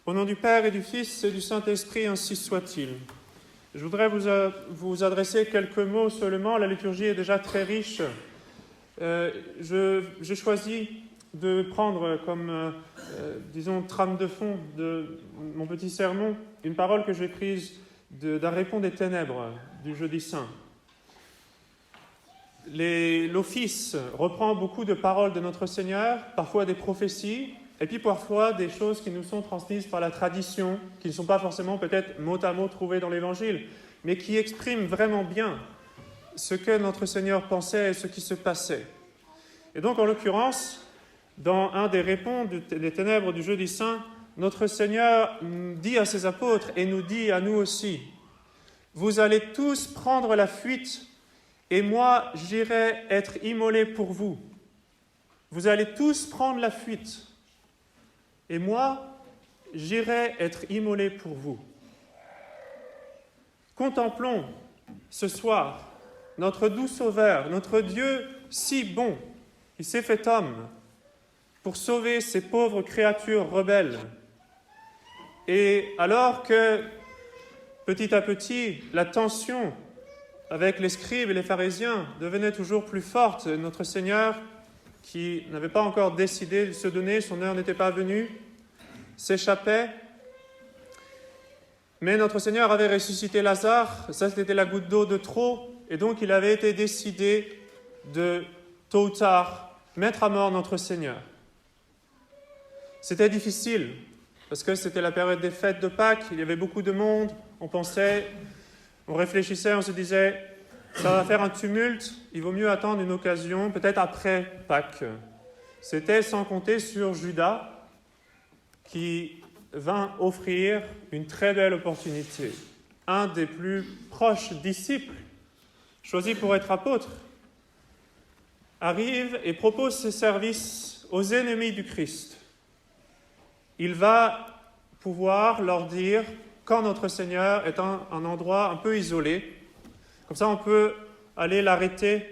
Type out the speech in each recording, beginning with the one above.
Au nom du Père et du Fils et du Saint-Esprit, ainsi soit-il. Je voudrais vous adresser quelques mots seulement. La liturgie est déjà très riche. J'ai choisi de prendre comme, trame de fond de mon petit sermon une parole que j'ai prise d'un Répond des ténèbres du Jeudi Saint. L'Office reprend beaucoup de paroles de notre Seigneur, parfois des prophéties, et puis parfois des choses qui nous sont transmises par la tradition, qui ne sont pas forcément peut-être mot à mot trouvées dans l'Évangile, mais qui expriment vraiment bien ce que notre Seigneur pensait et ce qui se passait. Et donc, en l'occurrence, dans un des Réponds des ténèbres du Jeudi Saint, notre Seigneur dit à ses apôtres et nous dit à nous aussi, « Vous allez tous prendre la fuite, et moi j'irai être immolé pour vous. Vous allez tous prendre la fuite. Et moi, j'irai être immolé pour vous. » Contemplons ce soir notre doux Sauveur, notre Dieu si bon, qui s'est fait homme pour sauver ces pauvres créatures rebelles. Et alors que, petit à petit, la tension avec les scribes et les pharisiens devenait toujours plus forte, notre Seigneur, qui n'avait pas encore décidé de se donner, son heure n'était pas venue, s'échappait. Mais notre Seigneur avait ressuscité Lazare, ça c'était la goutte d'eau de trop, et donc il avait été décidé de, tôt ou tard, mettre à mort notre Seigneur. C'était difficile, parce que c'était la période des fêtes de Pâques, il y avait beaucoup de monde, on réfléchissait, on se disait, ça va faire un tumulte, il vaut mieux attendre une occasion, peut-être après Pâques. C'était sans compter sur Judas, qui vint offrir une très belle opportunité. Un des plus proches disciples, choisi pour être apôtre, arrive et propose ses services aux ennemis du Christ. Il va pouvoir leur dire, quand notre Seigneur est un endroit un peu isolé, comme ça on peut aller l'arrêter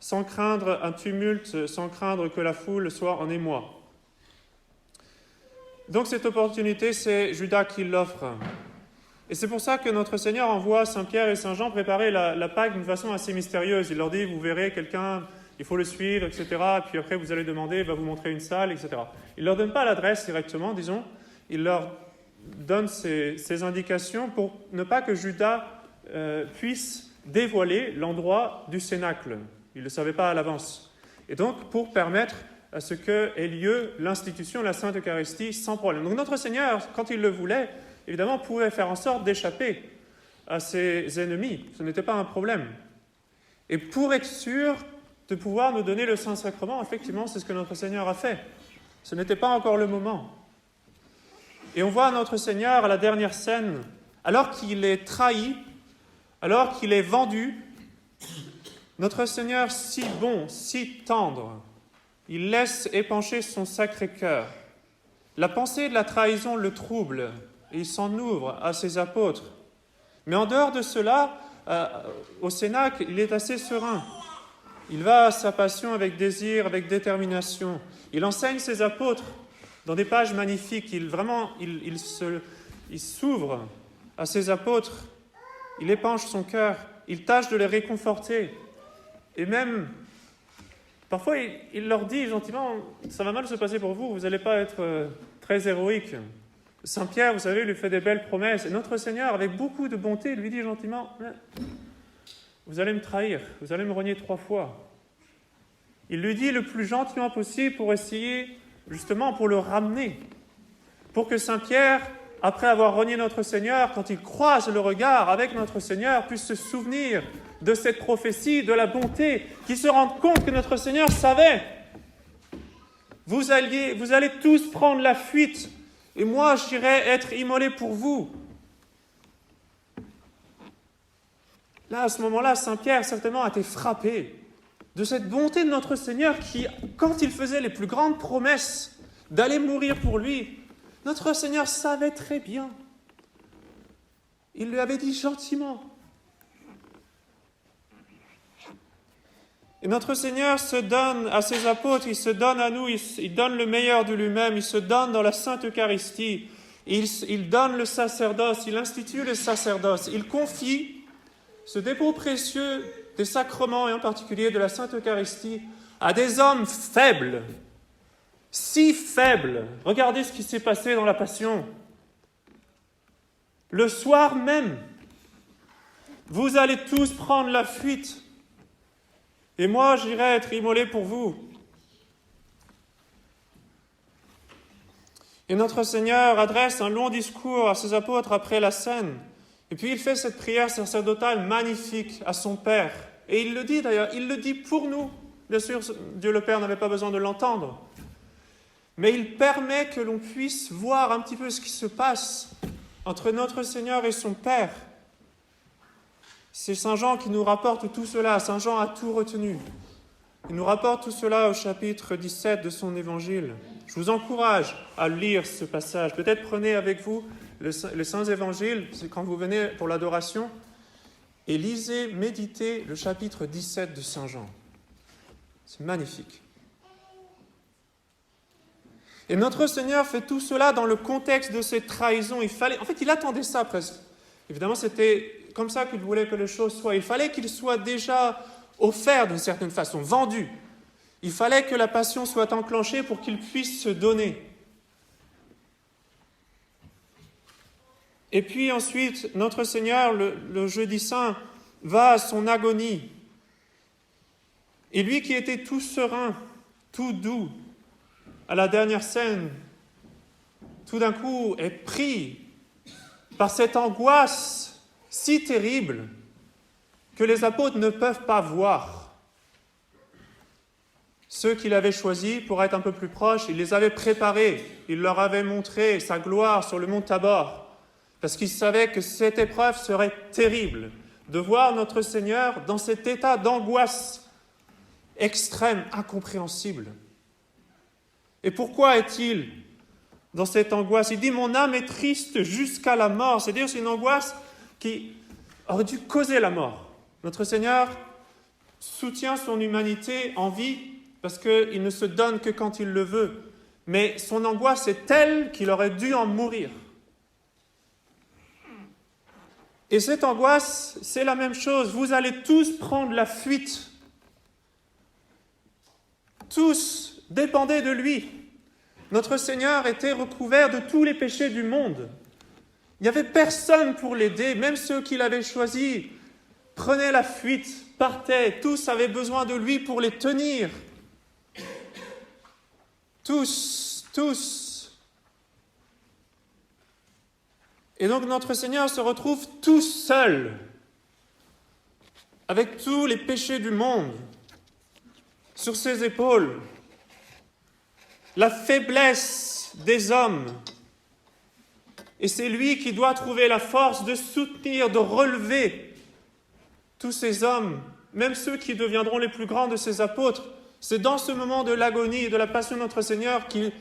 sans craindre un tumulte, sans craindre que la foule soit en émoi. Donc cette opportunité, c'est Judas qui l'offre. Et c'est pour ça que notre Seigneur envoie Saint Pierre et Saint Jean préparer la Pâque d'une façon assez mystérieuse. Il leur dit, vous verrez quelqu'un, il faut le suivre, etc. Puis après vous allez demander, il va vous montrer une salle, etc. Il ne leur donne pas l'adresse directement, disons. Il leur donne ces indications pour ne pas que Judas puisse dévoiler l'endroit du cénacle. Il ne le savait pas à l'avance. Et donc, pour permettre à ce qu'ait lieu l'institution de la Sainte Eucharistie sans problème. Donc notre Seigneur, quand il le voulait, évidemment, pouvait faire en sorte d'échapper à ses ennemis. Ce n'était pas un problème. Et pour être sûr de pouvoir nous donner le Saint-Sacrement, effectivement, c'est ce que notre Seigneur a fait. Ce n'était pas encore le moment. Et on voit notre Seigneur à la dernière scène, alors qu'il est trahi, alors qu'il est vendu, notre Seigneur si bon, si tendre, il laisse épancher son sacré cœur. La pensée de la trahison le trouble et il s'en ouvre à ses apôtres. Mais en dehors de cela, au Cénacle, il est assez serein. Il va à sa passion avec désir, avec détermination. Il enseigne ses apôtres dans des pages magnifiques. Il s'ouvre à ses apôtres. Il épanche son cœur. Il tâche de les réconforter. Et même, parfois, il leur dit gentiment, ça va mal se passer pour vous, vous n'allez pas être très héroïque. Saint Pierre, vous savez, lui fait des belles promesses. Et notre Seigneur, avec beaucoup de bonté, lui dit gentiment, vous allez me trahir, vous allez me renier 3 fois. Il lui dit le plus gentiment possible pour essayer, justement, pour le ramener. Pour que Saint Pierre, après avoir renié notre Seigneur, quand il croise le regard avec notre Seigneur, puisse se souvenir de cette prophétie, de la bonté, qu'il se rende compte que notre Seigneur savait. Vous allez tous prendre la fuite, et moi j'irai être immolé pour vous. Là, à ce moment-là, Saint Pierre certainement a été frappé de cette bonté de notre Seigneur qui, quand il faisait les plus grandes promesses d'aller mourir pour lui, notre Seigneur savait très bien. Il lui avait dit gentiment. Et notre Seigneur se donne à ses apôtres, il se donne à nous, il donne le meilleur de lui-même, il se donne dans la Sainte Eucharistie Il donne le sacerdoce, il institue le sacerdoce, il confie ce dépôt précieux des sacrements, et en particulier de la Sainte Eucharistie, à des hommes faibles, si faibles. Regardez ce qui s'est passé dans la Passion. Le soir même, vous allez tous prendre la fuite, et moi j'irai être immolé pour vous. Et notre Seigneur adresse un long discours à ses apôtres après la scène. Et puis il fait cette prière sacerdotale magnifique à son Père. Et il le dit d'ailleurs, il le dit pour nous. Bien sûr, Dieu le Père n'avait pas besoin de l'entendre. Mais il permet que l'on puisse voir un petit peu ce qui se passe entre notre Seigneur et son Père. C'est Saint Jean qui nous rapporte tout cela. Saint Jean a tout retenu. Il nous rapporte tout cela au chapitre 17 de son évangile. Je vous encourage à lire ce passage. Peut-être prenez avec vous les Saints Évangiles, c'est quand vous venez pour l'adoration, et lisez, méditez le chapitre 17 de Saint Jean. C'est magnifique. Et notre Seigneur fait tout cela dans le contexte de ces trahisons. Il attendait ça presque. Évidemment, c'était comme ça qu'il voulait que les choses soient. Il fallait qu'il soit déjà offert d'une certaine façon, vendu. Il fallait que la passion soit enclenchée pour qu'il puisse se donner. Et puis ensuite, notre Seigneur, le jeudi saint, va à son agonie. Et lui qui était tout serein, tout doux, à la dernière scène, tout d'un coup est pris par cette angoisse si terrible que les apôtres ne peuvent pas voir. Ceux qu'il avait choisis pour être un peu plus proches, il les avait préparés, il leur avait montré sa gloire sur le mont Tabor, parce qu'il savait que cette épreuve serait terrible, de voir notre Seigneur dans cet état d'angoisse extrême, incompréhensible. Et pourquoi est-il dans cette angoisse? Il dit « Mon âme est triste jusqu'à la mort ». C'est-à-dire c'est une angoisse qui aurait dû causer la mort. Notre Seigneur soutient son humanité en vie parce qu'il ne se donne que quand il le veut. Mais son angoisse est telle qu'il aurait dû en mourir. Et cette angoisse, c'est la même chose. Vous allez tous prendre la fuite. Tous dépendaient de lui. Notre Seigneur était recouvert de tous les péchés du monde. Il n'y avait personne pour l'aider, même ceux qu'il avait choisis prenaient la fuite, partaient. Tous avaient besoin de lui pour les tenir. Tous. Et donc notre Seigneur se retrouve tout seul, avec tous les péchés du monde sur ses épaules, la faiblesse des hommes. Et c'est lui qui doit trouver la force de soutenir, de relever tous ces hommes, même ceux qui deviendront les plus grands de ses apôtres. C'est dans ce moment de l'agonie et de la passion de notre Seigneur qu'il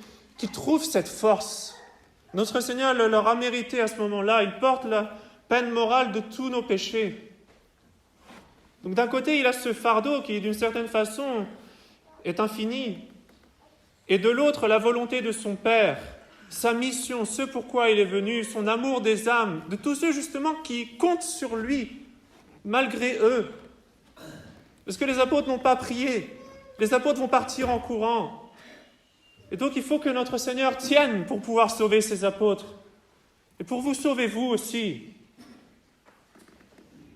trouve cette force. Notre Seigneur leur a mérité à ce moment-là. Il porte la peine morale de tous nos péchés. Donc d'un côté, il a ce fardeau qui, d'une certaine façon, est infini. Et de l'autre, la volonté de son Père, sa mission, ce pourquoi il est venu, son amour des âmes, de tous ceux justement qui comptent sur lui, malgré eux. Parce que les apôtres n'ont pas prié. Les apôtres vont partir en courant. Et donc il faut que notre Seigneur tienne pour pouvoir sauver ses apôtres. Et pour vous sauver vous aussi.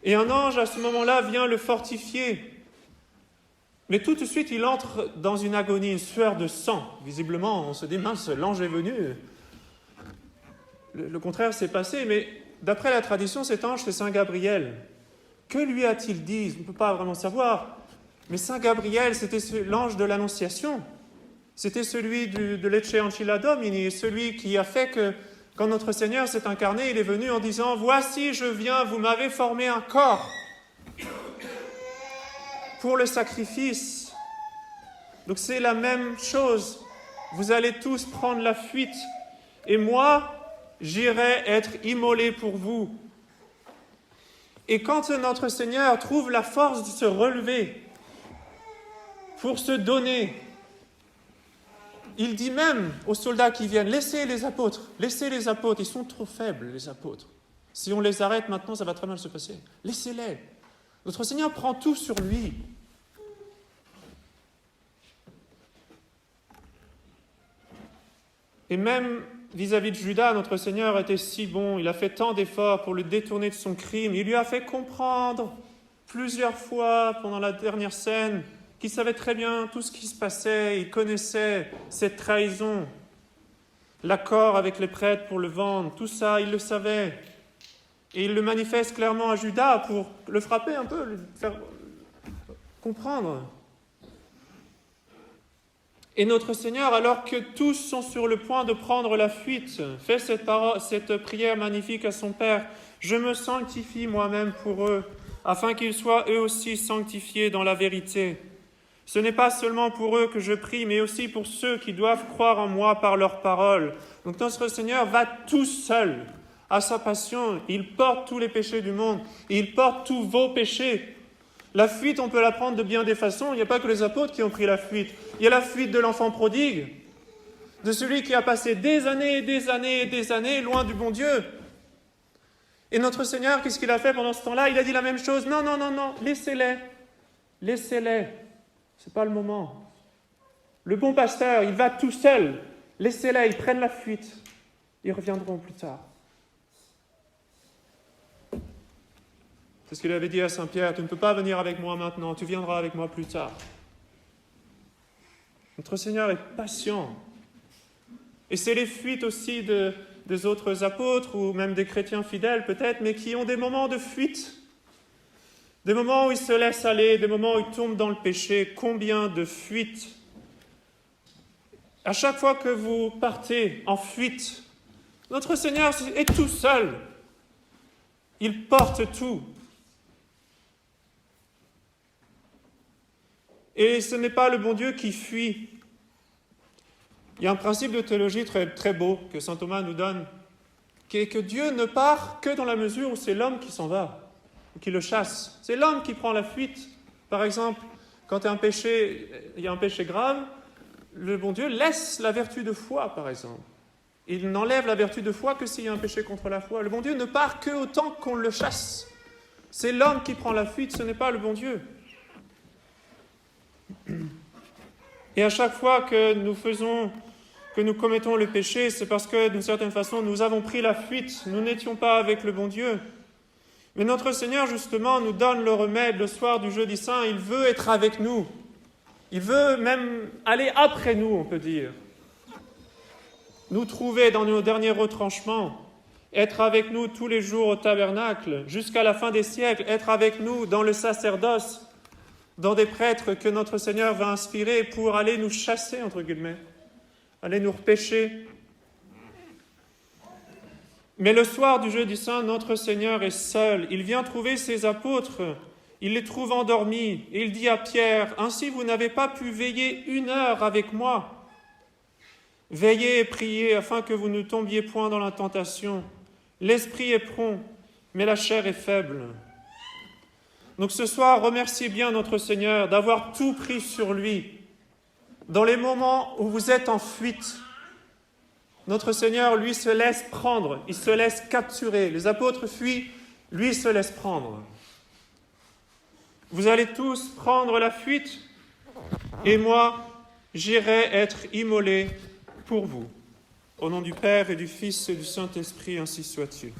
Et un ange à ce moment-là vient le fortifier. Mais tout de suite il entre dans une agonie, une sueur de sang. Visiblement on se dit mince, l'ange est venu. Le contraire s'est passé, mais d'après la tradition cet ange c'est Saint Gabriel. Que lui a-t-il dit? On ne peut pas vraiment savoir. Mais Saint Gabriel, c'était l'ange de l'Annonciation. C'était celui de Lecce Ancilla Domini, celui qui a fait que, quand notre Seigneur s'est incarné, il est venu en disant « Voici, je viens, vous m'avez formé un corps pour le sacrifice. » Donc c'est la même chose. Vous allez tous prendre la fuite. Et moi, j'irai être immolé pour vous. Et quand notre Seigneur trouve la force de se relever pour se donner, il dit même aux soldats qui viennent, laissez les apôtres, ils sont trop faibles, les apôtres. Si on les arrête maintenant, ça va très mal se passer. Laissez-les. Notre Seigneur prend tout sur lui. Et même vis-à-vis de Judas, notre Seigneur était si bon, il a fait tant d'efforts pour le détourner de son crime, il lui a fait comprendre plusieurs fois pendant la dernière scène qu'il savait très bien tout ce qui se passait, il connaissait cette trahison, l'accord avec les prêtres pour le vendre, tout ça, il le savait. Et il le manifeste clairement à Judas pour le frapper un peu, le faire comprendre. Et notre Seigneur, alors que tous sont sur le point de prendre la fuite, fait cette prière magnifique à son Père. « Je me sanctifie moi-même pour eux, afin qu'ils soient eux aussi sanctifiés dans la vérité. Ce n'est pas seulement pour eux que je prie, mais aussi pour ceux qui doivent croire en moi par leur parole. » Donc notre Seigneur va tout seul à sa passion. Il porte tous les péchés du monde. Il porte tous vos péchés. La fuite, on peut la prendre de bien des façons. Il n'y a pas que les apôtres qui ont pris la fuite. Il y a la fuite de l'enfant prodigue, de celui qui a passé des années et des années et des années loin du bon Dieu. Et notre Seigneur, qu'est-ce qu'il a fait pendant ce temps-là? Il a dit la même chose. Non, laissez-les. Laissez-les. Ce n'est pas le moment. Le bon pasteur, il va tout seul. Laissez-les, ils prennent la fuite. Ils reviendront plus tard. C'est ce qu'il avait dit à Saint Pierre, tu ne peux pas venir avec moi maintenant, tu viendras avec moi plus tard. Notre Seigneur est patient. Et c'est les fuites aussi des autres apôtres, ou même des chrétiens fidèles peut-être, mais qui ont des moments de fuite, des moments où ils se laissent aller, des moments où ils tombent dans le péché. Combien de fuites! À chaque fois que vous partez en fuite, notre Seigneur est tout seul. Il porte tout. Et ce n'est pas le bon Dieu qui fuit. Il y a un principe de théologie très, très beau que saint Thomas nous donne, qui est que Dieu ne part que dans la mesure où c'est l'homme qui s'en va, ou qui le chasse. C'est l'homme qui prend la fuite. Par exemple, quand il y a un péché grave, le bon Dieu laisse la vertu de foi, par exemple. Il n'enlève la vertu de foi que s'il y a un péché contre la foi. Le bon Dieu ne part que autant qu'on le chasse. C'est l'homme qui prend la fuite, ce n'est pas le bon Dieu. Et à chaque fois que nous commettons le péché, c'est parce que, d'une certaine façon, nous avons pris la fuite, nous n'étions pas avec le bon Dieu. Mais notre Seigneur, justement, nous donne le remède le soir du jeudi saint. Il veut être avec nous. Il veut même aller après nous, on peut dire. Nous trouver dans nos derniers retranchements, être avec nous tous les jours au tabernacle, jusqu'à la fin des siècles, être avec nous dans le sacerdoce, dans des prêtres que notre Seigneur va inspirer pour aller nous chasser, entre guillemets, aller nous repêcher. Mais le soir du jeudi saint, notre Seigneur est seul. Il vient trouver ses apôtres. Il les trouve endormis. Et il dit à Pierre, « Ainsi vous n'avez pas pu veiller 1 heure avec moi. Veillez et priez afin que vous ne tombiez point dans la tentation. L'esprit est prompt, mais la chair est faible. » Donc ce soir, remerciez bien notre Seigneur d'avoir tout pris sur lui. Dans les moments où vous êtes en fuite, notre Seigneur, lui, se laisse prendre, il se laisse capturer. Les apôtres fuient, lui se laisse prendre. Vous allez tous prendre la fuite, et moi, j'irai être immolé pour vous. Au nom du Père et du Fils et du Saint-Esprit, ainsi soit-il.